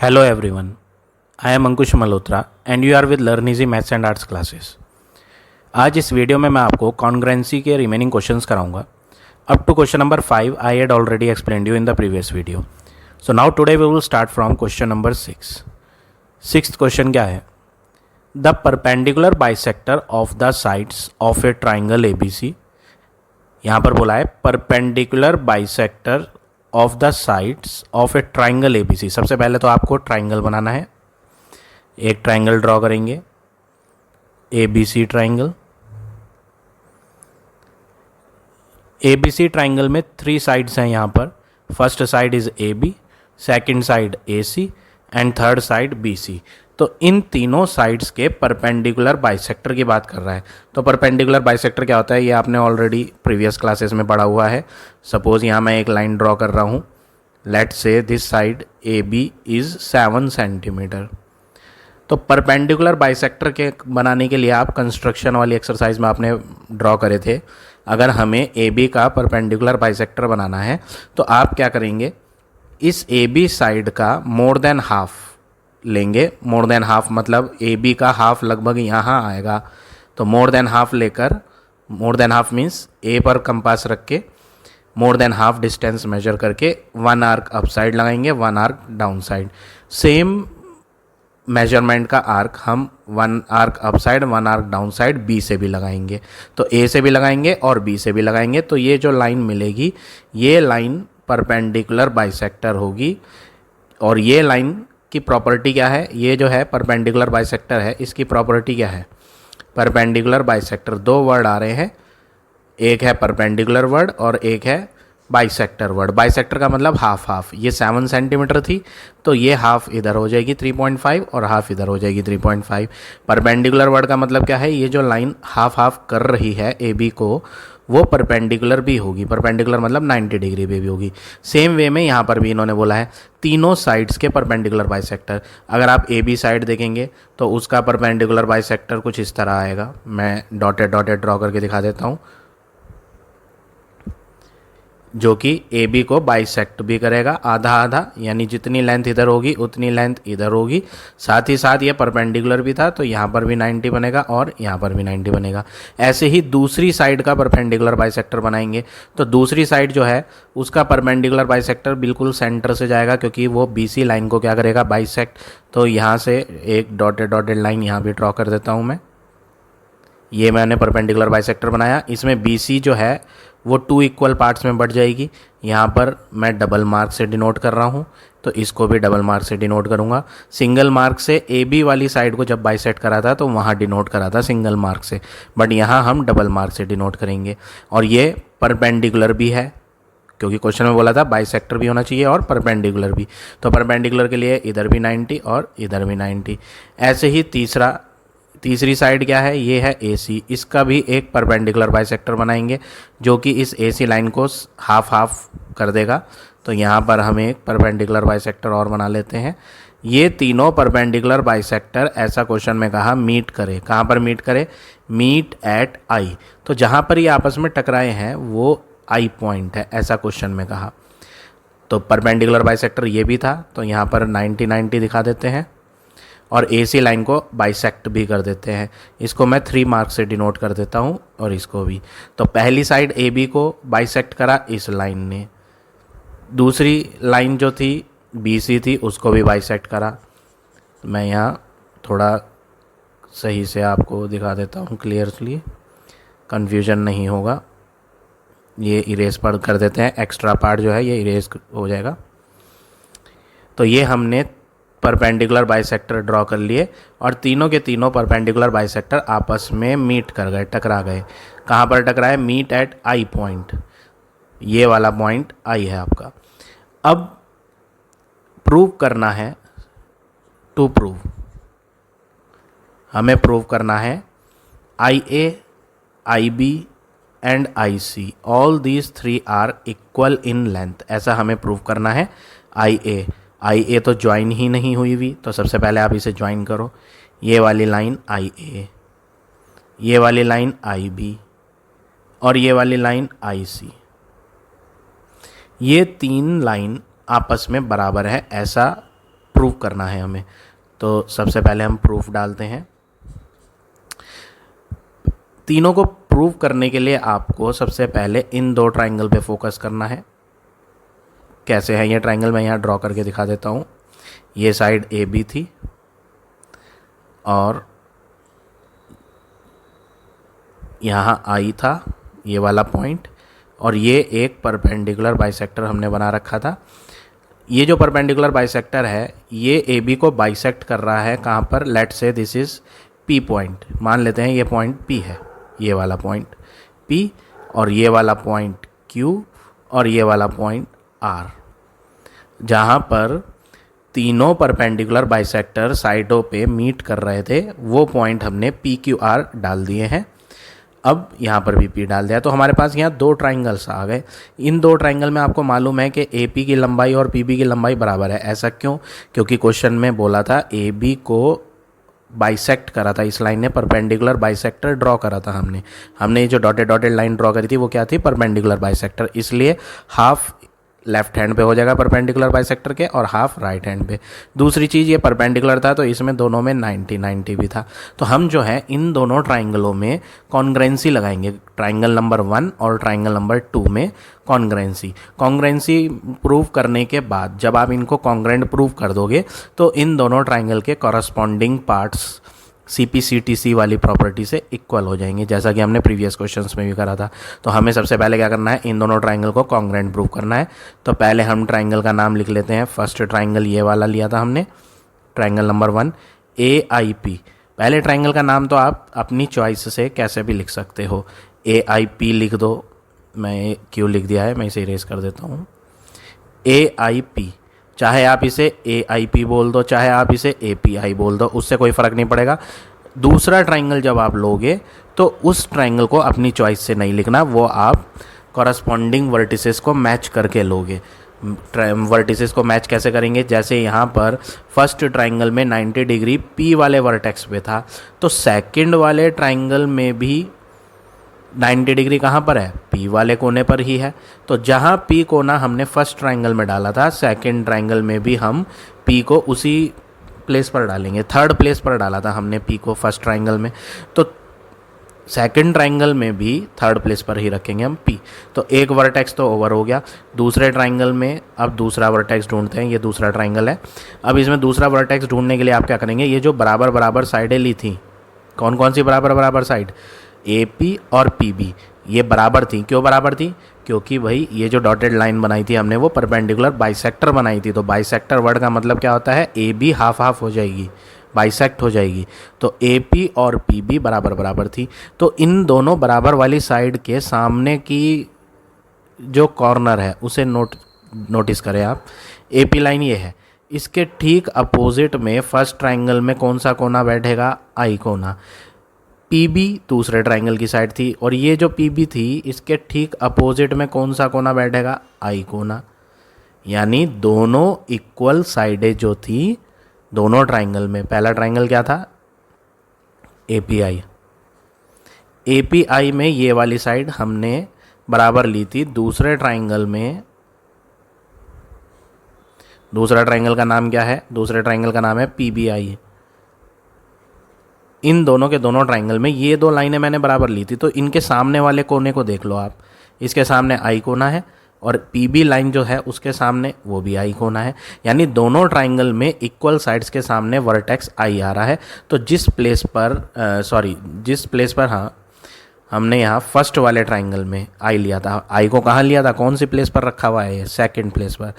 Hello everyone, I am Ankush Malhotra and you are with learn easy maths and arts classes. आज इस video में मैं आपको कॉन्ग्रुएंसी के रिमेनिंग क्वेश्चंस कराऊंगा। Up to question number 5 I had already explained you in the previous video. So now today we will start from question number 6। Sixth question क्या है? The perpendicular bisector of the sides of a triangle ABC। यहाँ पर बोला है perpendicular bisector of the sides of a triangle ABC। सबसे पहले तो आपको ट्राइंगल बनाना है। एक ट्राइंगल ड्रॉ करेंगे, ABC ट्राइंगल। ABC ट्राइंगल में 3 साइड्स हैं यहाँ पर। First side is AB, second side AC and third side BC। तो इन तीनों साइड्स के परपेंडिकुलर बाइसेक्टर की बात कर रहा है। तो परपेंडिकुलर बाइसेक्टर क्या होता है ये आपने ऑलरेडी प्रीवियस क्लासेस में पढ़ा हुआ है। सपोज यहाँ मैं एक लाइन ड्रॉ कर रहा हूँ। Let's say this side AB is 7 centimetre. तो परपेंडिकुलर बाइसेक्टर के बनाने के लिए आप कंस्ट्रक्शन वाली एक्सरसाइज में आपने ड्रॉ करे थे। अगर हमें AB का परपेंडिकुलर बाइसेक्टर बनाना है तो आप क्या करेंगे, इस AB साइड का मोर देन हाफ लेंगे। मोर देन हाफ मतलब AB का हाफ लगभग यहाँ आएगा। तो मोर देन हाफ लेकर, more than half means A पर कंपास रख के more than half distance measure करके 1 आर्क अप साइड लगाएंगे, 1 arc down side. Same measurement का आर्क हम 1 arc up side 1 arc down side B से भी लगाएंगे। तो A से भी लगाएंगे और B से भी लगाएंगे। तो ये जो लाइन मिलेगी ये लाइन परपेंडिकुलर बाइसेक्टर होगी। और ये लाइन की प्रॉपर्टी क्या है? ये जो है परपेंडिकुलर बाइसेक्टर है, इसकी प्रॉपर्टी क्या है? परपेंडिकुलर बाइसेक्टर, 2 वर्ड आ रहे हैं, एक है परपेंडिकुलर वर्ड और एक है बाइसेक्टर वर्ड। बाइसेक्टर का मतलब हाफ हाफ। ये 7 सेंटीमीटर थी तो ये हाफ इधर हो जाएगी 3.5 और हाफ इधर हो जाएगी 3.5। परपेंडिकुलर वर्ड का मतलब क्या है? ये जो लाइन हाफ हाफ कर रही है AB को वो परपेंडिकुलर भी होगी। परपेंडिकुलर मतलब 90 डिग्री पे भी होगी। सेम वे में यहाँ पर भी इन्होंने बोला है तीनों साइड्स के परपेंडिकुलर बाइसेक्टर। अगर आप AB साइड देखेंगे तो उसका परपेंडिकुलर बाइसेक्टर कुछ इस तरह आएगा। मैं डॉटेड डॉटेड ड्रॉ करके दिखा देता हूँ, जो कि AB को बाइसेक्ट भी करेगा आधा आधा, यानी जितनी लेंथ इधर होगी उतनी लेंथ इधर होगी। साथ ही साथ ये परपेंडिकुलर भी था तो यहाँ पर भी 90 बनेगा और यहाँ पर भी 90 बनेगा। ऐसे ही दूसरी साइड का परपेंडिकुलर बाइसेक्टर बनाएंगे तो दूसरी साइड जो है उसका परपेंडिकुलर बाइसेक्टर बिल्कुल सेंटर से जाएगा, क्योंकि वो BC लाइन को क्या करेगा? बाइसेक्ट। तो यहाँ से एक डॉटेड डॉटेड लाइन यहाँ भी ड्रॉ कर देता हूँ मैं। ये मैंने परपेंडिकुलर बाइसेक्टर बनाया। इसमें BC जो है वो 2 इक्वल पार्ट्स में बढ़ जाएगी। यहाँ पर मैं डबल मार्क से डिनोट कर रहा हूँ तो इसको भी डबल मार्क से डिनोट करूँगा। सिंगल मार्क से AB वाली साइड को जब बाइसेक्ट करा था तो वहाँ डिनोट करा था सिंगल मार्क से, बट यहाँ हम डबल मार्क से डिनोट करेंगे। और ये परपेंडिकुलर भी है, क्योंकि क्वेश्चन में बोला था बाइसेक्टर भी होना चाहिए और परपेंडिकुलर भी। तो परपेंडिकुलर के लिए इधर भी 90 और इधर भी 90। ऐसे ही तीसरी साइड क्या है? ये है AC। इसका भी एक परपेंडिकुलर बाइसेक्टर बनाएंगे जो कि इस AC लाइन को हाफ हाफ कर देगा। तो यहाँ पर हम एक परपेंडिकुलर बाइसेक्टर और बना लेते हैं। ये तीनों परपेंडिकुलर बाइसेक्टर ऐसा क्वेश्चन में कहा मीट करे। कहाँ पर मीट करे? Meet at I। तो जहाँ पर ये आपस में टकराए हैं वो I पॉइंट है, ऐसा क्वेश्चन में कहा। तो परपेंडिकुलर बाइसेक्टर ये भी था तो यहाँ पर 90-90 दिखा देते हैं और AC लाइन को बाइसेक्ट भी कर देते हैं। इसको मैं 3 मार्क से डिनोट कर देता हूँ और इसको भी। तो पहली साइड AB को बाइसेक्ट करा इस लाइन ने, दूसरी लाइन जो थी BC थी उसको भी बाइसेक्ट करा। मैं यहाँ थोड़ा सही से आपको दिखा देता हूँ क्लियरली, कन्फ्यूजन नहीं होगा। ये इरेज पर कर देते हैं, एक्स्ट्रा पार्ट जो है ये इरेज हो जाएगा। तो ये हमने परपेंडिकुलर बाइसेक्टर ड्रॉ कर लिए और तीनों के तीनों परपेंडिकुलर बाइसेक्टर आपस में मीट कर गए, टकरा गए। कहाँ पर टकराए? Meet at I point. ये वाला पॉइंट I है आपका। अब प्रूव करना है, टू प्रूव हमें प्रूव करना है IA, IB and IC all these 3 are equal in length. ऐसा हमें प्रूव करना है। IA तो ज्वाइन ही नहीं हुई हुई, तो सबसे पहले आप इसे ज्वाइन करो। ये वाली लाइन IA, ये वाली लाइन IB और ये वाली लाइन IC। ये 3 लाइन आपस में बराबर है ऐसा प्रूफ करना है हमें। तो सबसे पहले हम प्रूफ डालते हैं। तीनों को प्रूव करने के लिए आपको सबसे पहले इन दो ट्राइंगल पे फोकस करना है। कैसे है ये ट्राइंगल, मैं यहाँ ड्रॉ करके दिखा देता हूँ। ये साइड ए बी थी और यहाँ आई था ये वाला पॉइंट, और ये एक परपेंडिकुलर बाइसेक्टर हमने बना रखा था। ये जो परपेंडिकुलर बाइसेक्टर है ये ए बी को बाइसेक्ट कर रहा है कहाँ पर, लेट से दिस इज पी पॉइंट, मान लेते हैं ये पॉइंट पी है, ये वाला पॉइंट पी, और ये वाला पॉइंट क्यू, और ये वाला पॉइंट आर। जहाँ पर तीनों परपेंडिकुलर बाइसेक्टर साइडों पे मीट कर रहे थे वो पॉइंट हमने पी क्यू आर डाल दिए हैं। अब यहाँ पर भी पी डाल दिया, तो हमारे पास यहाँ दो ट्राइंगल्स आ गए। इन दो ट्राइंगल में आपको मालूम है कि ए पी की लंबाई और पी बी की लंबाई बराबर है। ऐसा क्यों? क्योंकि क्वेश्चन में बोला था ए बी को बाइसेक्ट करा था, इस लाइन ने परपेंडिकुलर बाइसेक्टर ड्रॉ करा था। हमने ये जो डॉटेड डॉटेड लाइन ड्रॉ करी थी वो क्या थी, परपेंडिकुलर बाइसेक्टर, इसलिए हाफ लेफ्ट हैंड पे हो जाएगा परपेंडिकुलर बाइसेक्टर के और हाफ राइट हैंड पे। दूसरी चीज़ ये परपेंडिकुलर था तो इसमें दोनों में 90 भी था। तो हम जो है इन दोनों ट्राइंगलों में कॉन्ग्रेंसी लगाएंगे, ट्राइंगल नंबर 1 और ट्राइंगल नंबर 2 में कॉन्ग्रेंसी प्रूव करने के बाद जब आप इनको कॉन्ग्रेंट प्रूव कर दोगे तो इन दोनों ट्राइंगल के कॉरस्पॉन्डिंग पार्ट्स CPCTC वाली प्रॉपर्टी से इक्वल हो जाएंगे, जैसा कि हमने प्रीवियस क्वेश्चंस में भी करा था। तो हमें सबसे पहले क्या करना है, इन दोनों ट्राइंगल को कॉन्ग्रेंट प्रूव करना है। तो पहले हम ट्राइंगल का नाम लिख लेते हैं। फर्स्ट ट्राइंगल ये वाला लिया था हमने, ट्राइंगल नंबर 1 AIP। पहले ट्राइंगल का नाम तो आप अपनी चॉइस से कैसे भी लिख सकते हो, AIP लिख दो। मैं क्यों लिख दिया है, मैं इसे इरेज कर देता हूँ। AIP, चाहे आप इसे AIP बोल दो, चाहे आप इसे API बोल दो, उससे कोई फ़र्क नहीं पड़ेगा। दूसरा ट्राइंगल जब आप लोगे तो उस ट्राइंगल को अपनी चॉइस से नहीं लिखना, वो आप कॉरस्पॉन्डिंग वर्टिसेस को मैच करके लोगे। वर्टिसेस को मैच कैसे करेंगे, जैसे यहाँ पर फर्स्ट ट्राइंगल में 90 डिग्री P वाले वर्टेक्स पे था, तो सेकंड वाले ट्राइंगल में भी 90 डिग्री कहाँ पर है, P वाले कोने पर ही है। तो जहाँ P कोना हमने फर्स्ट ट्राइंगल में डाला था, सेकंड ट्राइंगल में भी हम P को उसी प्लेस पर डालेंगे। थर्ड प्लेस पर डाला था हमने P को फर्स्ट ट्राइंगल में, तो सेकंड ट्राइंगल में भी थर्ड प्लेस पर ही रखेंगे हम P। तो एक वर्टेक्स तो ओवर हो गया। दूसरे ट्राइंगल में अब दूसरा वर्टेक्स ढूंढते हैं। ये दूसरा ट्राइंगल है। अब इसमें दूसरा वर्टेक्स ढूंढने के लिए आप क्या करेंगे, ये जो बराबर बराबर साइडें ली थी, कौन कौन सी बराबर बराबर साइड, AP और PB, ये बराबर थी। क्यों बराबर थी? क्योंकि भाई ये जो डॉटेड लाइन बनाई थी हमने वो परपेंडिकुलर बाइसेक्टर बनाई थी। तो बाइसेक्टर वर्ड का मतलब क्या होता है, AB हाफ हाफ हो जाएगी, बाइसेक्ट हो जाएगी। तो AP और PB बराबर बराबर थी। तो इन दोनों बराबर वाली साइड के सामने की जो कॉर्नर है उसे नोटिस करें आप। AP लाइन ये है, इसके ठीक अपोजिट में फर्स्ट ट्राइंगल में कौन सा कोना बैठेगा, I कोना। PB दूसरे ट्राइंगल की साइड थी, और ये जो PB थी इसके ठीक अपोजिट में कौन सा कोना बैठेगा, I कोना। यानी दोनों इक्वल साइडें जो थी दोनों ट्राइंगल में, पहला ट्राइंगल क्या था, API। API में ये वाली साइड हमने बराबर ली थी। दूसरे ट्राइंगल में, दूसरा ट्राइंगल का नाम क्या है, दूसरे ट्राइंगल का नाम है PBI। इन दोनों के दोनों ट्राइंगल में ये दो लाइनें मैंने बराबर ली थी, तो इनके सामने वाले कोने को देख लो आप। इसके सामने I कोना है और PB लाइन जो है उसके सामने वो भी I कोना है। यानी दोनों ट्राइंगल में इक्वल साइड्स के सामने वर्टेक्स I आ रहा है। तो जिस प्लेस पर हाँ हमने यहाँ फर्स्ट वाले ट्राइंगल में I लिया था, I को कहाँ लिया था, कौन सी प्लेस पर रखा हुआ है, सेकंड प्लेस पर।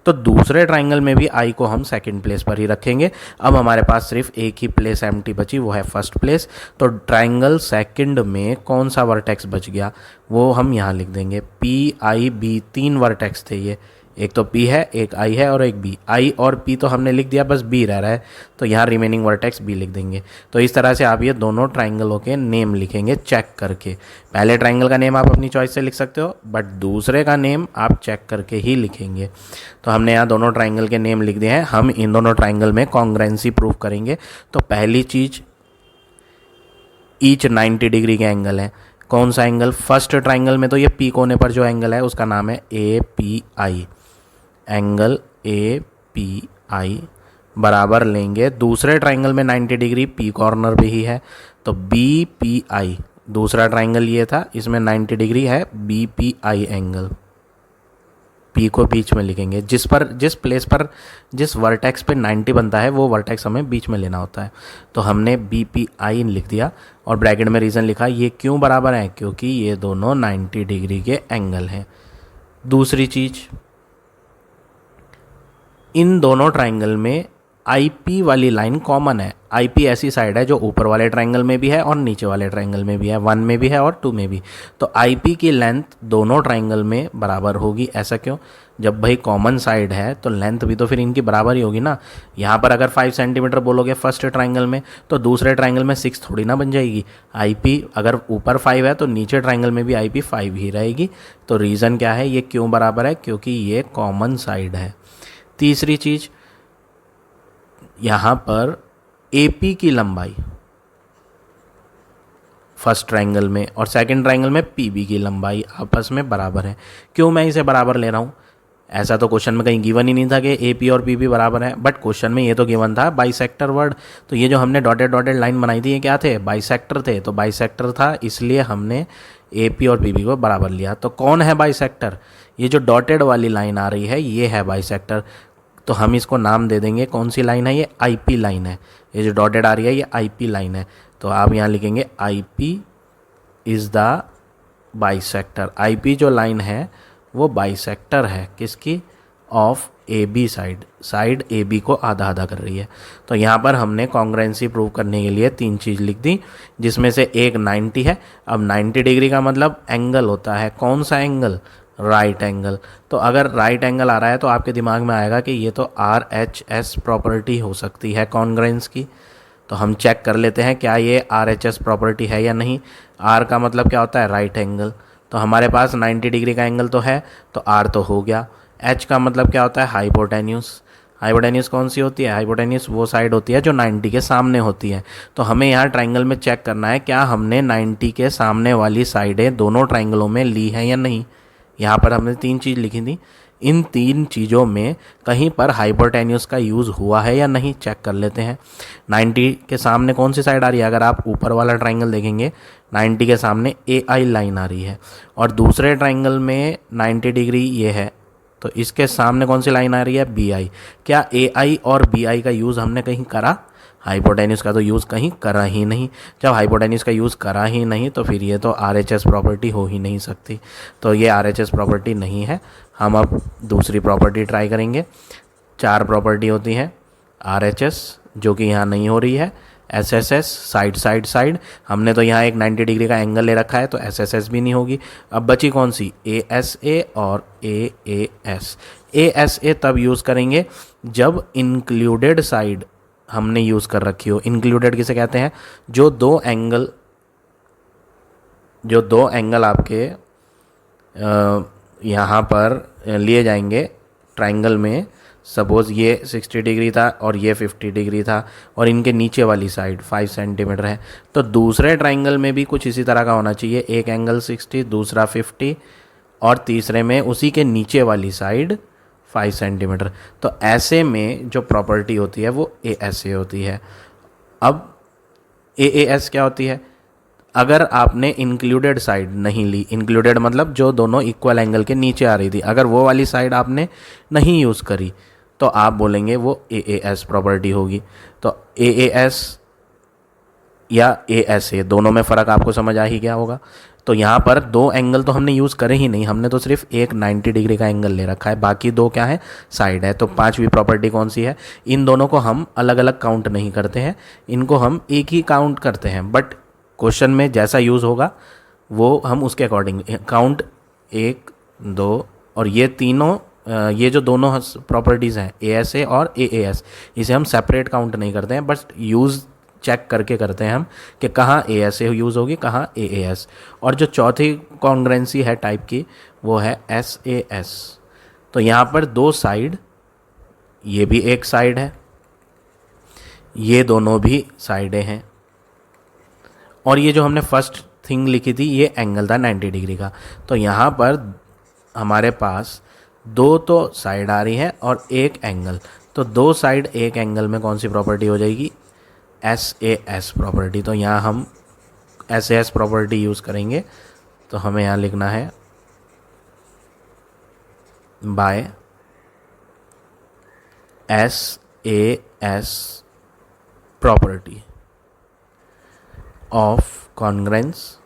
तो दूसरे ट्राइंगल में भी I को हम सेकंड प्लेस पर ही रखेंगे। अब हमारे पास सिर्फ एक ही प्लेस एम्प्टी बची, वो है फर्स्ट प्लेस। तो ट्राइंगल सेकंड में कौन सा वर्टेक्स बच गया वो हम यहाँ लिख देंगे, PIB। 3 वर्टेक्स थे ये, एक तो P है, एक I है और एक B। I और P तो हमने लिख दिया, बस B रह रहा है, तो यहाँ रिमेनिंग वर्टेक्स B लिख देंगे। तो इस तरह से आप ये दोनों ट्राइंगलों के नेम लिखेंगे चेक करके। पहले ट्राइंगल का नेम आप अपनी चॉइस से लिख सकते हो, बट दूसरे का नेम आप चेक करके ही लिखेंगे। तो हमने यहाँ दोनों ट्राइंगल के नेम लिख दिए हैं। हम इन दोनों ट्राइंगल में कॉन्ग्रेंसी प्रूव करेंगे। तो पहली चीज, ईच 90 डिग्री के एंगल है। कौन सा एंगल, फर्स्ट ट्राइंगल में तो ये P कोने पर जो एंगल है उसका नाम है API, एंगल API बराबर लेंगे, दूसरे ट्राइंगल में 90 डिग्री, पी कॉर्नर भी ही है, तो बी पी आई, दूसरा ट्राइंगल ये था, इसमें 90 डिग्री है, B P I angle, P को बीच में लिखेंगे, जिस प्लेस पर जिस वर्टेक्स पे 90 बनता है वो वर्टेक्स हमें बीच में लेना होता है। तो हमने बी पी आई लिख दिया और ब्रैकेट में रीज़न लिखा, ये क्यों बराबर है, क्योंकि ये दोनों 90 डिग्री के एंगल हैं। दूसरी चीज़, इन दोनों ट्राइंगल में आईपी वाली लाइन कॉमन है। आईपी ऐसी साइड है जो ऊपर वाले ट्राइंगल में भी है और नीचे वाले ट्राइंगल में भी है, 1 में भी है और 2 में भी। तो आईपी की लेंथ दोनों ट्राइंगल में बराबर होगी। ऐसा क्यों? जब भाई कॉमन साइड है तो लेंथ भी तो फिर इनकी बराबर ही होगी ना। यहाँ पर अगर 5 सेंटीमीटर बोलोगे फर्स्ट ट्राइंगल में, तो दूसरे ट्राइंगल में 6 थोड़ी ना बन जाएगी। आईपी अगर ऊपर 5 है तो नीचे ट्राइंगल में भी आईपी 5 ही रहेगी। तो रीज़न क्या है, ये क्यों बराबर है, क्योंकि ये कॉमन साइड है। तीसरी चीज़, यहाँ पर AP की लंबाई फर्स्ट ट्राइंगल में और सेकंड ट्राइंगल में PB की लंबाई आपस में बराबर है। क्यों मैं इसे बराबर ले रहा हूँ? ऐसा तो क्वेश्चन में कहीं गिवन ही नहीं था कि AP और PB बराबर है, बट क्वेश्चन में ये तो गिवन था बाइसेक्टर वर्ड। तो ये जो हमने डॉटेड डॉटेड लाइन बनाई थी ये क्या थे, बाइसेक्टर थे। तो बाइसेक्टर था, इसलिए हमने AP और PB को बराबर लिया। तो कौन है बाइसेक्टर? ये जो डॉटेड वाली लाइन आ रही है ये है बाइसेक्टर। तो हम इसको नाम दे देंगे, कौन सी लाइन है, ये IP लाइन है। ये जो डॉटेड आ रही है ये IP लाइन है। तो आप यहाँ लिखेंगे IP is the bisector. IP जो लाइन है वो बाइसेक्टर है, किसकी, of AB side. Side AB को आधा आधा कर रही है। तो यहाँ पर हमने कॉन्ग्रुएंसी प्रूव करने के लिए 3 चीज़ लिख दी, जिसमें से एक 90 है। अब 90 डिग्री का मतलब एंगल होता है, कौन सा एंगल, राइट एंगल। तो अगर राइट एंगल आ रहा है तो आपके दिमाग में आएगा कि ये तो RHS प्रॉपर्टी हो सकती है कॉन्ग्रुएंस की। तो हम चेक कर लेते हैं क्या ये RHS प्रॉपर्टी है या नहीं। R का मतलब क्या होता है, राइट एंगल। तो हमारे पास 90 डिग्री का एंगल तो है, तो R तो हो गया। H का मतलब क्या होता है, हाइपोटेन्यूस। हाइपोटेन्यूस कौन सी होती है, हाइपोटेन्यूस वो साइड होती है जो 90 के सामने होती है। तो हमें यहाँ ट्राइंगल में चेक करना है क्या हमने 90 के सामने वाली साइडें दोनों ट्राइंगलों में ली हैं या नहीं। यहाँ पर हमने 3 चीज़ लिखी थी, इन 3 चीज़ों में कहीं पर हाइपोटेन्यूस का यूज़ हुआ है या नहीं, चेक कर लेते हैं। 90 के सामने कौन सी साइड आ रही है, अगर आप ऊपर वाला ट्राइंगल देखेंगे 90 के सामने AI लाइन आ रही है और दूसरे ट्राइंगल में 90 डिग्री ये है, तो इसके सामने कौन सी लाइन आ रही है, BI। क्या AI और BI का यूज़ हमने कहीं करा, हाइपोटेन्यूस का तो यूज़ कहीं करा ही नहीं। जब हाइपोटेन्यूस का यूज़ करा ही नहीं तो फिर ये तो RHS प्रॉपर्टी हो ही नहीं सकती। तो ये RHS प्रॉपर्टी नहीं है। हम अब दूसरी प्रॉपर्टी ट्राई करेंगे। 4 प्रॉपर्टी होती हैं RHS, जो कि यहाँ नहीं हो रही है। SSS, साइड साइड साइड, हमने तो यहाँ एक 90 डिग्री का एंगल ले रखा है तो SSS भी नहीं होगी। अब बची कौन सी, ASA और AAS। ASA तब यूज़ करेंगे जब इंक्लूडेड साइड हमने यूज़ कर रखी हो। इंक्लूडेड किसे कहते हैं, जो दो एंगल आपके यहाँ पर लिए जाएंगे ट्राइंगल में। सपोज़ ये 60 डिग्री था और ये 50 डिग्री था और इनके नीचे वाली साइड 5 सेंटीमीटर है, तो दूसरे ट्राइंगल में भी कुछ इसी तरह का होना चाहिए। एक एंगल 60, दूसरा 50 और तीसरे में उसी के नीचे वाली साइड 5 सेंटीमीटर। तो ऐसे में जो प्रॉपर्टी होती है वो ASA होती है। अब AAS क्या होती है, अगर आपने इंक्लूडेड साइड नहीं ली, इंक्लूडेड मतलब जो दोनों इक्वल एंगल के नीचे आ रही थी, अगर वो वाली साइड आपने नहीं यूज़ करी तो आप बोलेंगे वो AAS प्रॉपर्टी होगी। तो AAS या ASA दोनों में फ़र्क आपको समझ आ ही गया होगा। तो यहाँ पर 2 एंगल तो हमने यूज़ करे ही नहीं, हमने तो सिर्फ एक 90 डिग्री का एंगल ले रखा है, बाकी 2 क्या है, साइड है। तो 5वीं प्रॉपर्टी कौन सी है, इन दोनों को हम अलग अलग काउंट नहीं करते हैं, इनको हम एक ही काउंट करते हैं। बट क्वेश्चन में जैसा यूज़ होगा वो हम उसके अकॉर्डिंग काउंट 1, 2 और ये तीनों ये जो दोनों प्रॉपर्टीज़ हैं ASA और AAS, इसे हम सेपरेट काउंट नहीं करते हैं, बस यूज़ चेक करके करते हैं हम कि कहाँ ASA यूज़ होगी, कहाँ AAS। और जो चौथी कॉन्ग्रुएंसी है टाइप की वो है SAS। तो यहाँ पर 2 साइड, ये भी एक साइड है, ये दोनों भी साइडें हैं, और ये जो हमने फर्स्ट थिंग लिखी थी ये एंगल था 90 डिग्री का। तो यहाँ पर हमारे पास 2 तो साइड आ रही है और एक एंगल, तो दो साइड एक एंगल में कौन सी प्रॉपर्टी हो जाएगी, SAS प्रॉपर्टी। तो यहाँ हम SAS प्रॉपर्टी यूज़ करेंगे, तो हमें यहाँ लिखना है by SAS property of congruence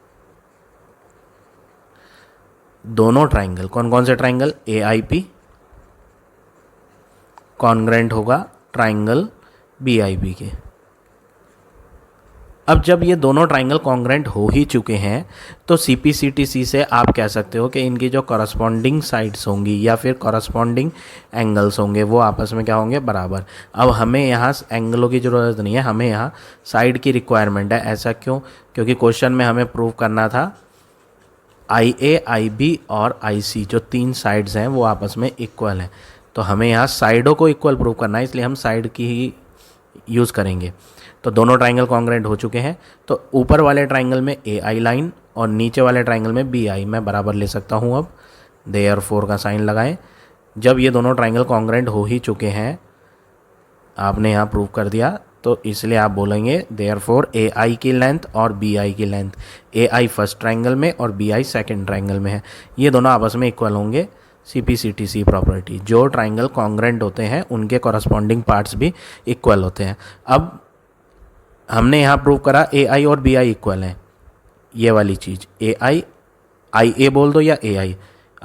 दोनों ट्राइंगल, कौन कौन से ट्राइंगल, AIP कॉन्ग्रेंट होगा ट्राइंगल BIP के। अब जब ये दोनों ट्राइंगल कॉन्ग्रेंट हो ही चुके हैं तो CPCTC से आप कह सकते हो कि इनकी जो कॉरस्पॉन्डिंग साइड्स होंगी या फिर कॉरस्पॉन्डिंग एंगल्स होंगे वो आपस में क्या होंगे, बराबर। अब हमें यहाँ एंगलों की ज़रूरत नहीं है, हमें यहाँ साइड की रिक्वायरमेंट है। ऐसा क्यों, क्योंकि क्वेश्चन में हमें प्रूव करना था IA, IB और IC जो तीन साइड्स हैं वो आपस में इक्वल हैं। तो हमें यहाँ साइडों को इक्वल प्रूव करना है, इसलिए हम साइड की ही यूज़ करेंगे। तो दोनों ट्राइंगल कॉन्ग्रेंट हो चुके हैं, तो ऊपर वाले ट्राइंगल में AI लाइन और नीचे वाले ट्राइंगल में BI मैं बराबर ले सकता हूँ। अब देयरफॉर का साइन लगाएं। जब ये दोनों ट्राइंगल कॉन्ग्रेंट हो ही चुके हैं, आपने यहाँ प्रूव कर दिया, तो इसलिए आप बोलेंगे देयरफॉर AI की लेंथ और BI की लेंथ, AI फर्स्ट ट्राइंगल में और BI सेकंड ट्राइंगल में है, ये दोनों आपस में इक्वल होंगे। CPCTC प्रॉपर्टी, जो ट्राइंगल कॉन्ग्रेंट होते हैं उनके कॉरस्पॉन्डिंग पार्ट्स भी इक्वल होते हैं। अब हमने यहाँ प्रूव करा AI और BI इक्वल हैं, ये वाली चीज़ AI, IA बोल दो या AI,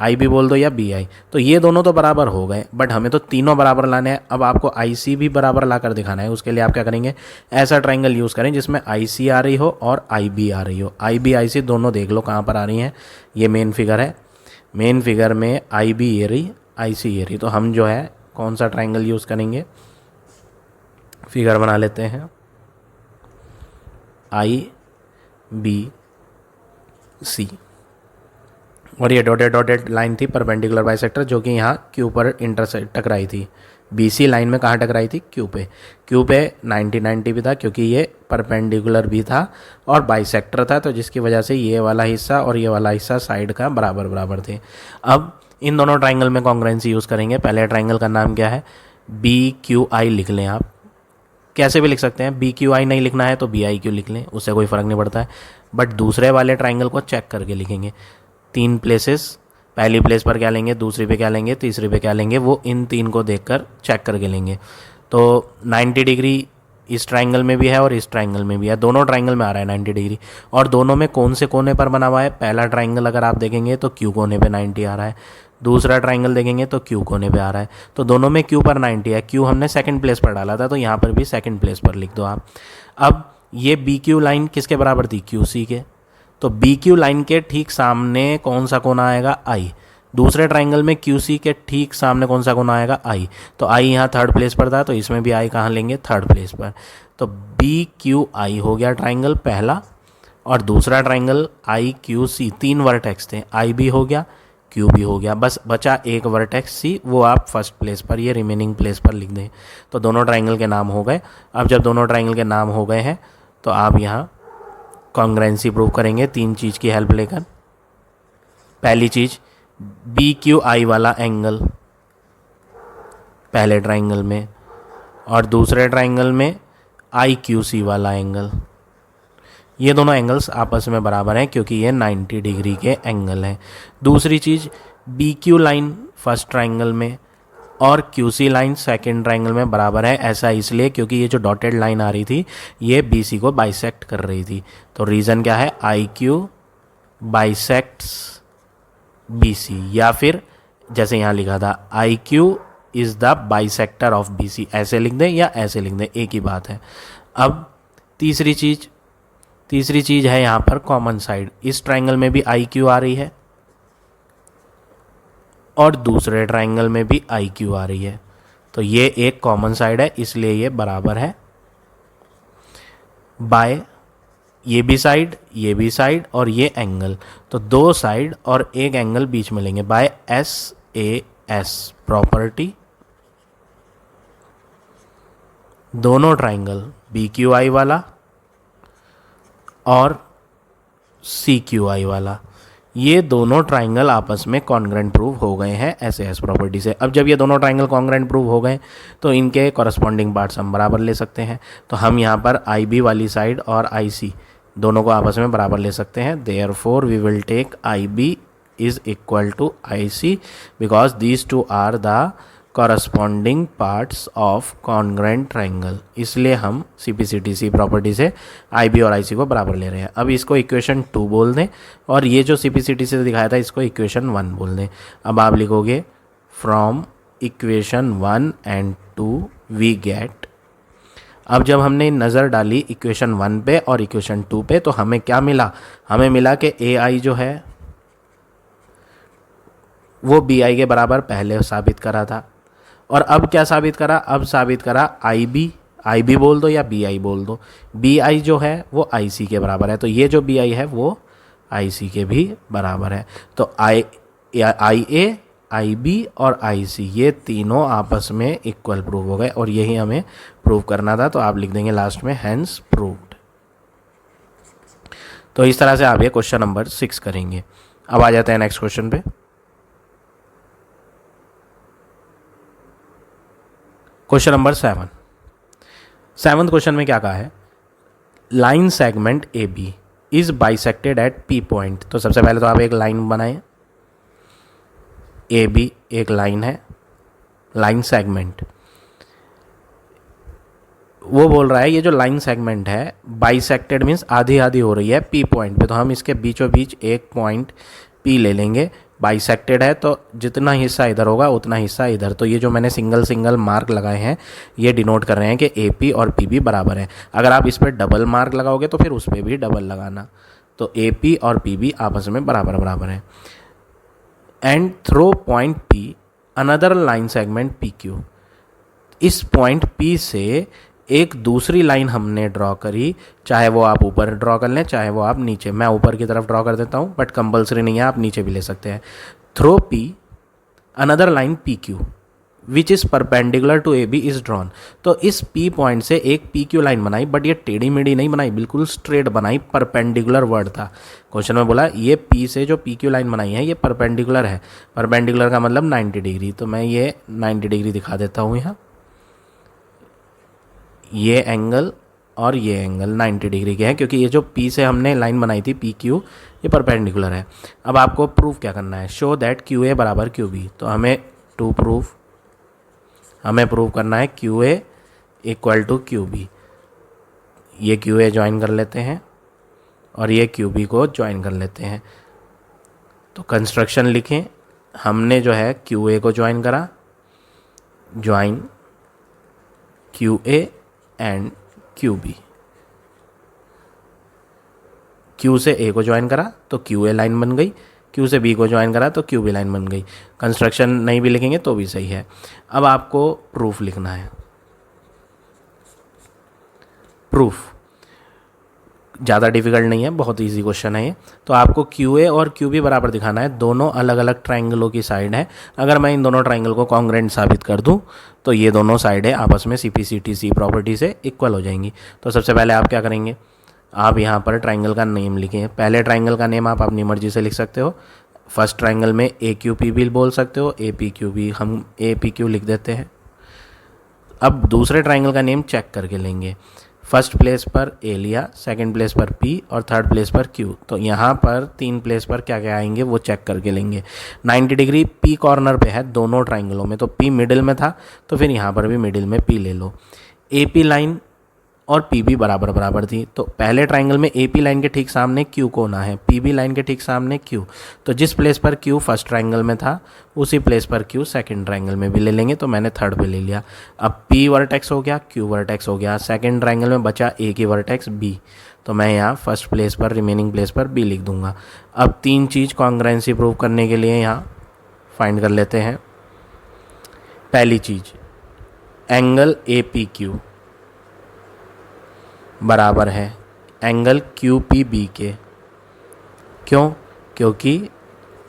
IB बोल दो या BI, तो ये दोनों तो बराबर हो गए, बट हमें तो तीनों बराबर लाने हैं। अब आपको IC भी बराबर ला कर दिखाना है, उसके लिए आप क्या करेंगे, ऐसा ट्राइंगल यूज़ करें जिसमें IC आ रही हो और IB आ रही हो। IB IC दोनों देख लो कहाँ पर आ रही हैं, ये मेन फिगर है, मेन फिगर में IB ये रही, IC ये रही। तो हम जो है कौन सा ट्राइंगल यूज़ करेंगे, फिगर बना लेते हैं, IBC और ये डॉटेड डॉटेड लाइन थी परपेंडिकुलर बाइसेक्टर, जो कि यहाँ Q पर इंटरसेक्ट टकराई थी। BC लाइन में कहाँ टकराई थी, Q पे। Q पे 90-90 भी था क्योंकि ये परपेंडिकुलर भी था और बाइसेक्टर था, तो जिसकी वजह से ये वाला हिस्सा और ये वाला हिस्सा साइड का बराबर बराबर थे। अब इन दोनों ट्राइंगल में कॉन्ग्रुएंसी यूज़ करेंगे। पहले ट्राइंगल का नाम क्या है, BQI लिख लें। आप कैसे भी लिख सकते हैं, BQI नहीं लिखना है तो BIQ लिख लें, उससे कोई फ़र्क नहीं पड़ता है, बट दूसरे वाले ट्राइंगल को चेक करके लिखेंगे। तीन प्लेसेस, पहली प्लेस पर क्या लेंगे, दूसरी पे क्या लेंगे, तीसरी पे क्या लेंगे, वो इन तीन को देखकर चेक करके लेंगे। तो 90 डिग्री इस ट्राइंगल में भी है और इस ट्राइंगल में भी है, दोनों ट्राइंगल में आ रहा है 90 डिग्री। और दोनों में कौन से कोने पर बना हुआ है, पहला ट्राइंगल अगर आप देखेंगे तो Q कोने पे 90 आ रहा है, दूसरा ट्राइंगल देखेंगे तो Q कोने पे आ रहा है। तो दोनों में Q पर 90 है, Q हमने सेकंड प्लेस पर डाला था, तो यहाँ पर भी सेकंड प्लेस पर लिख दो आप। अब ये BQ लाइन किसके बराबर थी, QC के, तो BQ लाइन के ठीक सामने कौन सा कोना आएगा, I। दूसरे ट्राइंगल में QC के ठीक सामने कौन सा कोना आएगा, I। तो I यहाँ थर्ड प्लेस पर था, तो इसमें भी I कहाँ लेंगे, थर्ड प्लेस पर। तो BQI हो गया ट्राइंगल पहला, और दूसरा ट्राइंगल IQC, तीन वर्टेक्स थे, I भी हो गया, Q भी हो गया, बस बचा एक वर्टेक्स C, वो आप फर्स्ट प्लेस पर, ये रिमेनिंग प्लेस पर लिख दें। तो दोनों ट्राइंगल के नाम हो गए। अब जब दोनों ट्राइंगल के नाम हो गए हैं तो आप यहाँ कॉन्ग्रुएंसी प्रूव करेंगे तीन चीज़ की हेल्प लेकर। पहली चीज़, BQI वाला एंगल पहले ट्राइंगल में, और दूसरे ट्राइंगल में IQC वाला एंगल, ये दोनों एंगल्स आपस में बराबर हैं क्योंकि ये 90 डिग्री के एंगल हैं। दूसरी चीज़, BQ लाइन फर्स्ट ट्राइंगल में और QC लाइन सेकंड ट्राइंगल में बराबर है। ऐसा इसलिए क्योंकि ये जो डॉटेड लाइन आ रही थी ये BC को बाइसेक्ट कर रही थी। तो रीज़न क्या है, IQ बाइसेक्ट्स BC, या फिर जैसे यहाँ लिखा था IQ is the bisector of BC, ऐसे लिख दें या ऐसे लिख दें, एक ही बात है। अब तीसरी चीज़ है यहाँ पर कॉमन साइड। इस ट्राइंगल में भी IQ आ रही है और दूसरे ट्राइंगल में भी IQ आ रही है, तो ये एक कॉमन साइड है, इसलिए ये बराबर है बाय ये भी साइड और ये एंगल। तो दो साइड और एक एंगल बीच में लेंगे बाय SAS प्रॉपर्टी। दोनों ट्राइंगल BQI वाला और CQI वाला, ये दोनों ट्राइंगल आपस में कॉन्ग्रेंट प्रूव हो गए हैं SAS प्रॉपर्टी से। अब जब ये दोनों ट्राइंगल कॉन्ग्रेंट प्रूव हो गए तो इनके कॉरस्पॉन्डिंग पार्ट्स हम बराबर ले सकते हैं। तो हम यहाँ पर IB वाली साइड और IC दोनों को आपस में बराबर ले सकते हैं। Therefore we will take IB is equal to IC because these two are the corresponding parts of congruent triangle. इसलिए हम CPCTC प्रॉपर्टी से IB और IC को बराबर ले रहे हैं। अब इसको इक्वेशन 2 बोल दें और ये जो CPCTC से दिखाया था इसको इक्वेशन 1 बोल दें। अब आप लिखोगे from equation 1 and 2 we get. अब जब हमने नज़र डाली इक्वेशन 1 पे और इक्वेशन 2 पे तो हमें क्या मिला? हमें मिला कि AI जो है वो BI के बराबर पहले साबित करा था। और अब क्या साबित करा? अब साबित करा IB बोल दो या BI बोल दो, BI जो है वो IC के बराबर है। तो ये जो BI है वो IC के भी बराबर है। तो IA, IB और IC ये तीनों आपस में इक्वल प्रूव हो गए और यही हमें प्रूव करना था। तो आप लिख देंगे लास्ट में हैंस प्रूव्ड। तो इस तरह से आप ये क्वेश्चन नंबर 6 करेंगे। अब आ जाते हैं नेक्स्ट क्वेश्चन पे। Question number 7। 7th क्वेश्चन में क्या कहा है? Line segment AB is bisected eight P point. तो सबसे पहले तो आप एक लाइन बनाएं। AB एक लाइन है, लाइन सेगमेंट। वो बोल रहा है ये जो लाइन सेगमेंट है बाइसेक्टेड मीन्स आधी आधी हो रही है P पॉइंट पे। तो हम इसके बीचों बीच एक पॉइंट P ले लेंगे। बाइसेक्टेड है तो जितना हिस्सा इधर होगा उतना हिस्सा इधर। तो ये जो मैंने सिंगल मार्क लगाए हैं ये डिनोट कर रहे हैं कि AP और PB बराबर है। अगर आप इस पर डबल मार्क लगाओगे तो फिर उस पर भी डबल लगाना। तो AP और PB आपस में बराबर बराबर है। And through point P another line segment PQ। इस पॉइंट P से एक दूसरी लाइन हमने ड्रॉ करी, चाहे वो आप ऊपर ड्रॉ कर लें चाहे वो आप नीचे। मैं ऊपर की तरफ ड्रॉ कर देता हूँ बट कंपलसरी नहीं है, आप नीचे भी ले सकते हैं। Through P another line PQ which is perpendicular to AB is drawn. तो इस P पॉइंट से एक PQ लाइन बनाई बट ये टेढ़ी मेढ़ी नहीं बनाई, बिल्कुल स्ट्रेट बनाई। परपेंडिकुलर वर्ड था क्वेश्चन में, बोला ये P से जो PQ लाइन बनाई है ये परपेंडिकुलर है। परपेंडिकुलर का मतलब 90 डिग्री। तो मैं ये 90 डिग्री दिखा देता हूँ यहाँ। ये एंगल और ये एंगल 90 डिग्री के हैं क्योंकि ये जो P से हमने लाइन बनाई थी PQ ये परपेंडिकुलर है। अब आपको प्रूफ क्या करना है? शो दैट QA बराबर QB। तो हमें प्रूफ करना है QA इक्वल टू QB। ये QA ज्वाइन कर लेते हैं और ये QB को ज्वाइन कर लेते हैं। तो कंस्ट्रक्शन लिखें। हमने जो है QA को ज्वाइन करा, join QA and QB। Q से A को ज्वाइन करा तो QA लाइन बन गई, Q से B को ज्वाइन करा तो QB लाइन बन गई। कंस्ट्रक्शन नहीं भी लिखेंगे तो भी सही है। अब आपको प्रूफ लिखना है। प्रूफ ज़्यादा डिफिकल्ट नहीं है, बहुत इजी क्वेश्चन है ये। तो आपको QA और QB बराबर दिखाना है, दोनों अलग अलग ट्राइंगलों की साइड है। अगर मैं इन दोनों ट्राइंगल को कॉन्ग्रेंट साबित कर दूं तो ये दोनों साइडें आपस में CPCTC प्रॉपर्टी से इक्वल हो जाएंगी। तो सबसे पहले आप क्या करेंगे? आप यहाँ पर ट्राइंगल का नेम लिखें। पहले ट्राइंगल का नेम आप अपनी मर्जी से लिख सकते हो। फर्स्ट ट्राइंगल में AQPB बोल सकते हो, APQB हम APQ लिख देते हैं। अब दूसरे ट्राइंगल का नेम चेक करके लेंगे। फर्स्ट प्लेस पर A लिया, सेकंड प्लेस पर P और थर्ड प्लेस पर Q। तो यहाँ पर 3 प्लेस पर क्या क्या आएंगे वो चेक करके लेंगे। 90 डिग्री P कॉर्नर पे है दोनों ट्राइंगलों में, तो P मिडिल में था तो फिर यहाँ पर भी मिडिल में P ले लो। AP लाइन और PB बराबर बराबर थी, तो पहले ट्राइंगल में AP लाइन के ठीक सामने Q कोना है, PB लाइन के ठीक सामने Q। तो जिस प्लेस पर Q फर्स्ट ट्राइंगल में था उसी प्लेस पर Q सेकंड ट्राइंगल में भी ले लेंगे। तो मैंने थर्ड पे ले लिया। अब P वर्टेक्स हो गया, Q वर्टेक्स हो गया, सेकंड ट्राइंगल में बचा A की वर्टेक्स B। तो मैं यहाँ फर्स्ट प्लेस पर रिमेनिंग प्लेस पर B लिख दूंगा। अब 3 चीज़ कॉन्ग्रुएंसी प्रूव करने के लिए यहाँ फाइंड कर लेते हैं। पहली चीज़, एंगल APQ बराबर है एंगल QPB के। क्यों? क्योंकि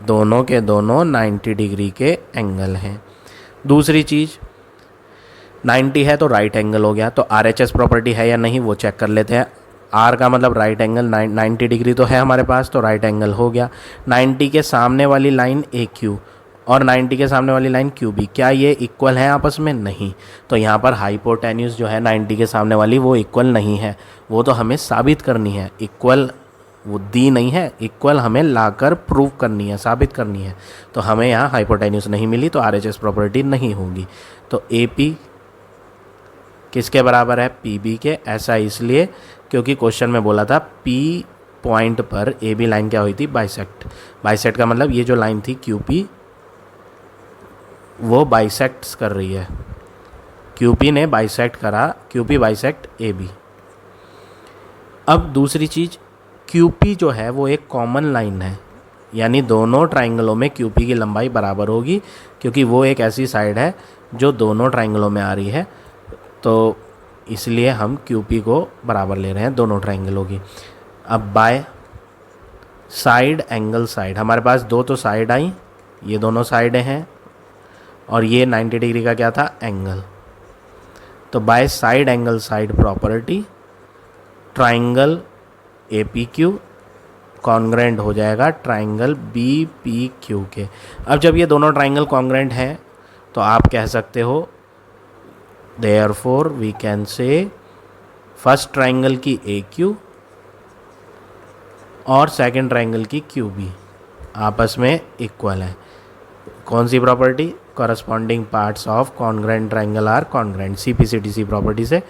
दोनों के दोनों 90 डिग्री के एंगल हैं। दूसरी चीज़, 90 है तो राइट एंगल हो गया, तो RHS प्रॉपर्टी है या नहीं वो चेक कर लेते हैं। आर का मतलब राइट एंगल 90 डिग्री तो है हमारे पास, तो राइट एंगल हो गया। 90 के सामने वाली लाइन ए क्यू और 90 के सामने वाली लाइन क्यू बी, क्या ये इक्वल हैं आपस में? नहीं। तो यहाँ पर हाइपोटेन्यूज जो है 90 के सामने वाली वो इक्वल नहीं है, वो तो हमें साबित करनी है। इक्वल वो दी नहीं है, इक्वल हमें लाकर प्रूव करनी है, साबित करनी है। तो हमें यहाँ हाइपोटेन्यूज नहीं मिली, तो आरएचएस प्रॉपर्टी नहीं होगी। तो ए पी किसके बराबर है? पी बी के। ऐसा इसलिए क्योंकि क्वेश्चन में बोला था पी पॉइंट पर ए बी लाइन क्या हुई थी? बाइसेक्ट। बाइसेक्ट का मतलब ये जो लाइन थी क्यू पी वो बाइसेक्ट्स कर रही है, क्यू पी ने बाइसेक्ट करा, Q P bisect A B. अब दूसरी चीज़, क्यू पी जो है वो एक कॉमन लाइन है, यानी दोनों ट्राइंगलों में क्यू पी की लंबाई बराबर होगी, क्योंकि वो एक ऐसी साइड है जो दोनों ट्राइंगलों में आ रही है। तो इसलिए हम क्यू पी को बराबर ले रहे हैं दोनों ट्राइंगलों की। अब बाय साइड एंगल साइड, हमारे पास दो तो साइड आई, ये दोनों साइडें हैं, और ये 90 डिग्री का क्या था? एंगल। तो by side angle side property triangle A P Q congruent हो जाएगा ट्राइंगल बी पी क्यू के। अब जब ये दोनों ट्राइंगल कॉन्ग्रेंट हैं तो आप कह सकते हो therefore we can say first triangle की ए क्यू और सेकंड ट्राइंगल की क्यू बी आपस में इक्वल है। कौन सी property? Corresponding parts of congruent triangle are congruent, CPCTC property से।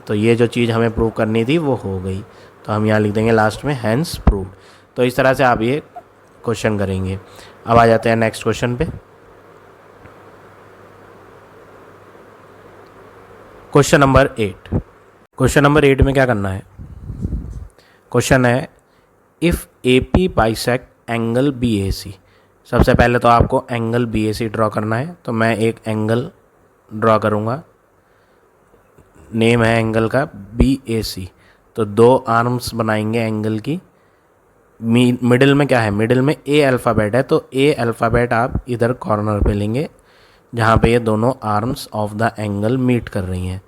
तो ये जो चीज़ हमें प्रूव करनी थी वो हो गई, तो हम यहाँ लिख देंगे लास्ट में हैंस प्रूव्ड। तो इस तरह से आप ये क्वेश्चन करेंगे। अब आ जाते हैं नेक्स्ट क्वेश्चन पे। Question number 8। क्वेश्चन नंबर 8 में क्या करना है? क्वेश्चन है if A P bisect angle B A C. सबसे पहले तो आपको angle B A C draw करना है, तो मैं एक एंगल ड्रॉ करूँगा, नेम है एंगल का बी ए सी। तो दो आर्म्स बनाएंगे एंगल की, मिडिल में क्या है? मिडिल में ए अल्फ़ाबेट है, तो ए अल्फ़ाबेट आप इधर कॉर्नर पे लेंगे जहाँ पे ये दोनों arms of the angle meet कर रही हैं।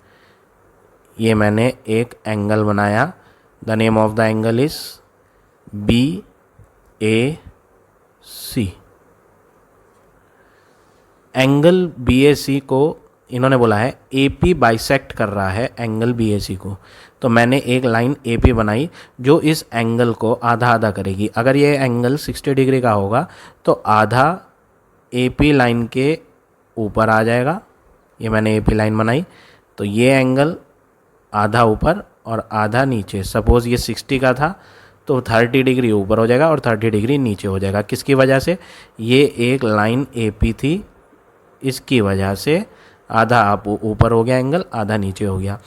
ये मैंने एक एंगल बनाया, the name of the angle is B A C. Angle B A C को इन्होंने बोला है ए पी बाइसेक्ट कर रहा है एंगल बी ए सी को, तो मैंने एक लाइन ए पी बनाई जो इस एंगल को आधा आधा करेगी। अगर ये एंगल 60 डिग्री का होगा तो आधा ए पी लाइन के ऊपर आ जाएगा। ये मैंने ए पी लाइन बनाई, तो ये एंगल आधा ऊपर और आधा नीचे। सपोज़ ये 60 का था तो 30 डिग्री ऊपर हो जाएगा और 30 डिग्री नीचे हो जाएगा। किसकी वजह से? ये एक लाइन ए पी थी, इसकी वजह से आधा आप ऊपर हो गया एंगल, आधा नीचे हो गया।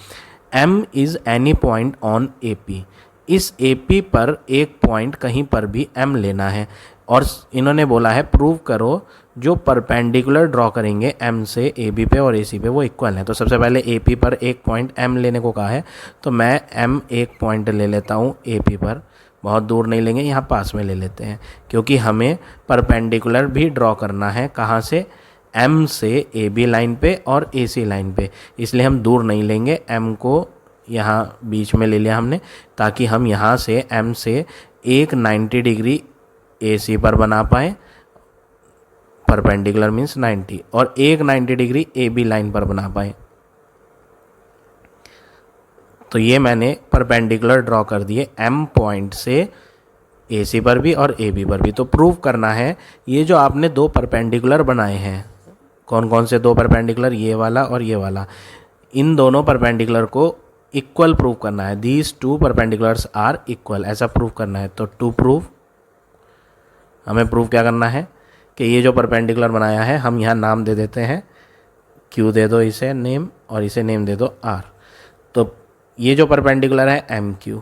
M is any point on A P. इस ए पी पर एक पॉइंट कहीं पर भी M लेना है, और इन्होंने बोला है प्रूव करो जो परपेंडिकुलर ड्रॉ करेंगे M से ए बी पे और ए सी पे वो इक्वल है। तो सबसे पहले ए पी पर एक पॉइंट M लेने को कहा है, तो मैं M एक पॉइंट ले लेता हूँ ए पी पर। बहुत दूर नहीं लेंगे, यहाँ पास में ले लेते हैं, क्योंकि हमें परपेंडिकुलर भी ड्रॉ करना है। कहाँ से? M से ए बी लाइन पे और ए सी लाइन पे, इसलिए हम दूर नहीं लेंगे। M को यहाँ बीच में ले लिया हमने, ताकि हम यहाँ से M से एक 90 डिग्री ए सी पर बना पाएँ, परपेंडिकुलर मीन्स 90, और एक 90 डिग्री ए बी लाइन पर बना पाएँ। तो ये मैंने परपेंडिकुलर ड्रॉ कर दिए M पॉइंट से ए सी पर भी और ए बी पर भी। तो प्रूव करना है ये जो आपने दो परपेंडिकुलर बनाए हैं, कौन कौन से दो परपेंडिकुलर? ये वाला और ये वाला। इन दोनों परपेंडिकुलर को इक्वल प्रूव करना है। These two perpendiculars are equal, ऐसा प्रूव करना है। तो टू प्रूव हमें प्रूव क्या करना है कि ये जो परपेंडिकुलर बनाया है, हम यहाँ नाम दे देते हैं, क्यू दे दो इसे नेम और इसे नेम दे दो आर। तो ये जो परपेंडिकुलर है एम क्यू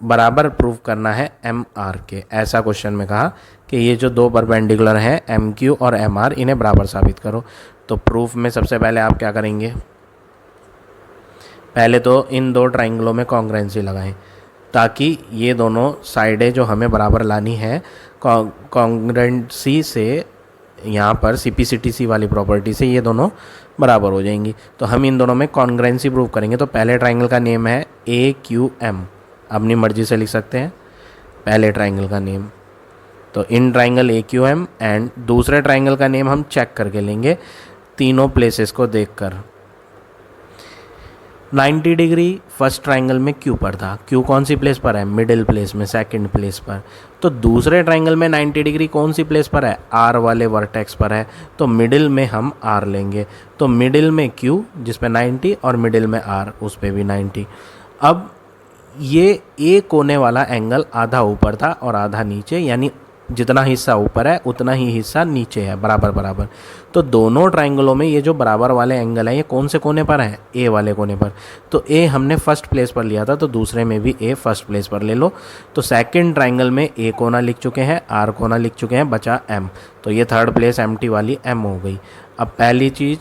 बराबर प्रूव करना है एम आर के। ऐसा क्वेश्चन में कहा कि ये जो दो परपेंडिकुलर हैं एम क्यू और एम आर, इन्हें बराबर साबित करो। तो प्रूफ में सबसे पहले आप क्या करेंगे? पहले तो इन दो ट्राइंगलों में कॉन्ग्रुएंसी लगाएं, ताकि ये दोनों साइडें जो हमें बराबर लानी है, कॉन्ग्रुएंसी से यहाँ पर CPCTC वाली प्रॉपर्टी से ये दोनों बराबर हो जाएंगी। तो हम इन दोनों में कॉन्ग्रेंसी प्रूव करेंगे। तो पहले ट्राइंगल का नेम है AQM, अपनी मर्जी से लिख सकते हैं पहले ट्राइंगल का नेम। तो इन ट्राइंगल AQM एंड दूसरे ट्राइंगल का नेम हम चेक करके लेंगे तीनों प्लेसेस को देखकर। 90 डिग्री फर्स्ट ट्राइंगल में Q पर था। Q कौन सी प्लेस पर है? मिडिल प्लेस में, सेकंड प्लेस पर। तो दूसरे ट्राइंगल में 90 डिग्री कौन सी प्लेस पर है? R वाले वर्टेक्स पर है। तो मिडिल में हम R लेंगे। तो मिडिल में Q जिस पे 90 और मिडिल में R उस पे भी 90। अब ये A कोने वाला एंगल आधा ऊपर था और आधा नीचे, यानी जितना हिस्सा ऊपर है उतना ही हिस्सा नीचे है, बराबर बराबर। तो दोनों ट्राइंगलों में ये जो बराबर वाले एंगल है ये कौन से कोने पर है? A वाले कोने पर। तो A हमने फर्स्ट प्लेस पर लिया था, तो दूसरे में भी A फर्स्ट प्लेस पर ले लो। तो सेकंड ट्राइंगल में A कोना लिख चुके हैं, R कोना लिख चुके हैं, बचा M। तो ये थर्ड प्लेस एम्प्टी वाली M हो गई। अब पहली चीज़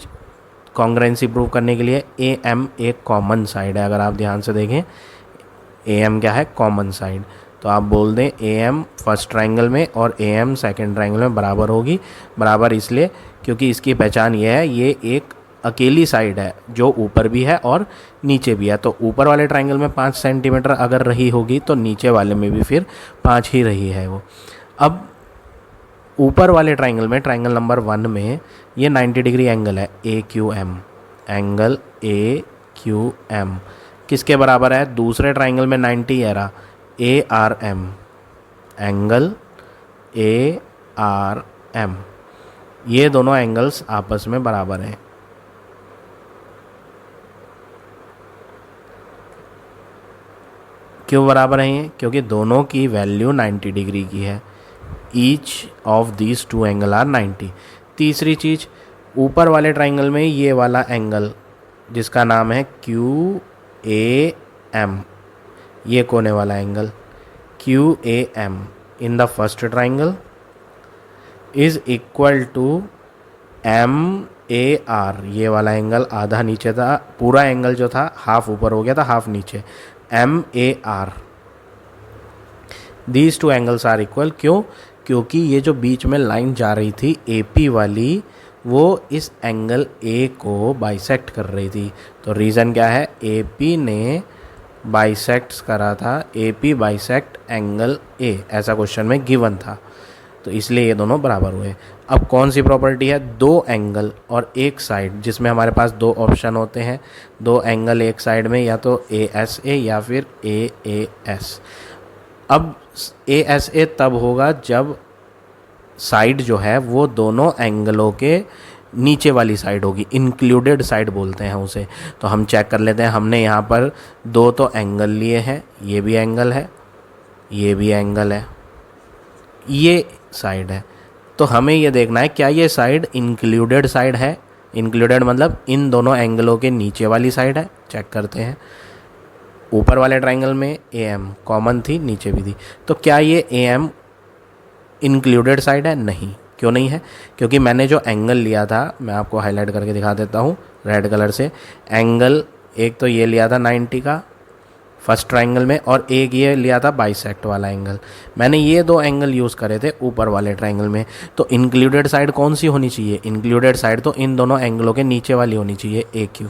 कॉन्ग्रेंसी प्रूव करने के लिए AM एक कॉमन साइड है। अगर आप ध्यान से देखें AM क्या है? Common side. तो आप बोल दें AM फर्स्ट ट्राइंगल में और AM सेकंड ट्राइंगल में बराबर होगी। बराबर इसलिए क्योंकि इसकी पहचान ये है, ये एक अकेली साइड है जो ऊपर भी है और नीचे भी है। तो ऊपर वाले ट्राइंगल में 5 सेंटीमीटर अगर रही होगी तो नीचे वाले में भी फिर 5 ही रही है वो। अब ऊपर वाले ट्राइंगल में, ट्राइंगल नंबर 1 में ये 90 डिग्री एंगल है AQM, एंगल AQM किसके बराबर है? दूसरे ट्राइंगल में 90 है रहा, ARM, एंगल ARM। ये दोनों एंगल्स आपस में बराबर हैं। क्यों बराबर हैं ये? क्योंकि दोनों की वैल्यू 90 डिग्री की है। Each of these two angle are 90। तीसरी चीज़, ऊपर वाले ट्राइंगल में ये वाला एंगल जिसका नाम है QAM, ये कोने वाला angle QAM in the first triangle is equal to MAR, ये वाला एंगल आधा नीचे था, पूरा एंगल जो था हाफ ऊपर हो गया था, हाफ नीचे, MAR। These two angles are equal. क्यों? क्योंकि ये जो बीच में लाइन जा रही थी AP वाली, वो इस एंगल A को बाइसेक्ट कर रही थी। तो रीज़न क्या है? AP ने बाइसेक्ट्स करा था, AP बाइसेक्ट एंगल A, ऐसा क्वेश्चन में गिवन था। तो इसलिए ये दोनों बराबर हुए। अब कौन सी प्रॉपर्टी है? दो एंगल और एक साइड, जिसमें हमारे पास दो ऑप्शन होते हैं, दो एंगल एक साइड में, या तो ASA या फिर AAS। अब ASA तब होगा जब साइड जो है वो दोनों एंगलों के नीचे वाली साइड होगी, इंक्लूडेड साइड बोलते हैं उसे। तो हम चेक कर लेते हैं। हमने यहाँ पर दो तो एंगल लिए हैं, ये भी एंगल है, ये भी एंगल है, ये साइड है। तो हमें ये देखना है क्या ये साइड इंक्लूडेड साइड है। इंक्लूडेड मतलब इन दोनों एंगलों के नीचे वाली साइड है। चेक करते हैं। ऊपर वाले ट्राइंगल में AM कॉमन थी, नीचे भी थी, तो क्या ये AM इंक्लूडेड साइड है? नहीं। क्यों नहीं है? क्योंकि मैंने जो एंगल लिया था, मैं आपको हाईलाइट करके दिखा देता हूँ रेड कलर से। एंगल एक तो ये लिया था 90 का फर्स्ट ट्राइंगल में, और एक ये लिया था बाइसेक्ट वाला एंगल। मैंने ये दो एंगल यूज़ करे थे ऊपर वाले ट्राइंगल में। तो इंक्लूडेड साइड कौन सी होनी चाहिए? इंक्लूडेड साइड तो इन दोनों एंगलों के नीचे वाली होनी चाहिए, AQ,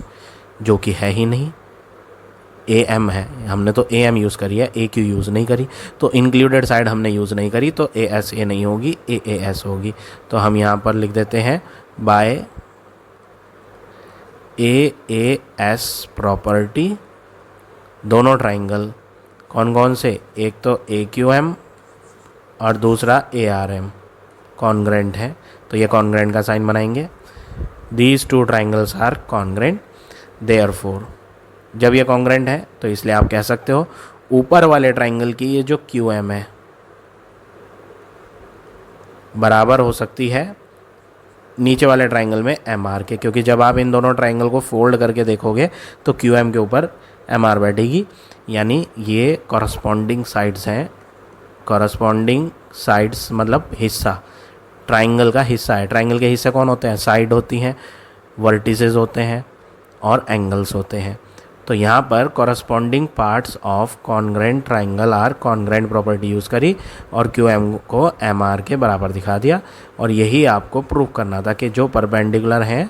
जो कि है ही नहीं, AM है। हमने तो AM यूज़ करी है, AQ यूज़ नहीं करी। तो इंक्लूडेड साइड हमने यूज़ नहीं करी, तो ASA नहीं होगी, AAS होगी। तो हम यहाँ पर लिख देते हैं बाय AAS प्रॉपर्टी दोनों ट्राइंगल कौन कौन से, एक तो AQM और दूसरा ARM कॉन्ग्रेंट है। तो ये कॉन्ग्रेंट का साइन बनाएंगे। These two triangles are congruent, therefore. जब ये कॉन्ग्रेंट है तो इसलिए आप कह सकते हो ऊपर वाले ट्राइंगल की ये जो QM है बराबर हो सकती है नीचे वाले ट्राइंगल में MR के, क्योंकि जब आप इन दोनों ट्राइंगल को फोल्ड करके देखोगे तो QM के ऊपर MR बैठेगी। यानी ये कॉरस्पॉन्डिंग साइड्स हैं। कॉरस्पॉन्डिंग साइड्स मतलब हिस्सा, ट्राइंगल का हिस्सा है। ट्राइंगल के हिस्से कौन होते हैं? साइड होती हैं, वर्टिसेस होते हैं और एंगल्स होते हैं। तो यहाँ पर corresponding parts of congruent triangle are congruent property use करी और QM को MR के बराबर दिखा दिया। और यही आपको प्रूव करना था कि जो परपेंडिकुलर हैं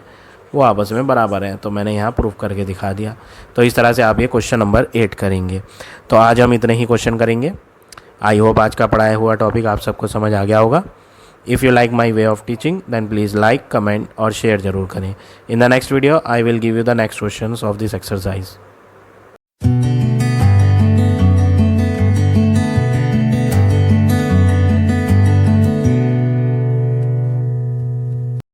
वो आपस में बराबर हैं, तो मैंने यहाँ प्रूफ करके दिखा दिया। तो इस तरह से आप ये क्वेश्चन नंबर 8 करेंगे। तो आज हम इतने ही क्वेश्चन करेंगे। आई होप आज का पढ़ाया हुआ टॉपिक आप सबको समझ आ गया होगा। If you like my way of teaching then please like, comment और शेयर ज़रूर करें। In the next video I will give you the next question of this exercise.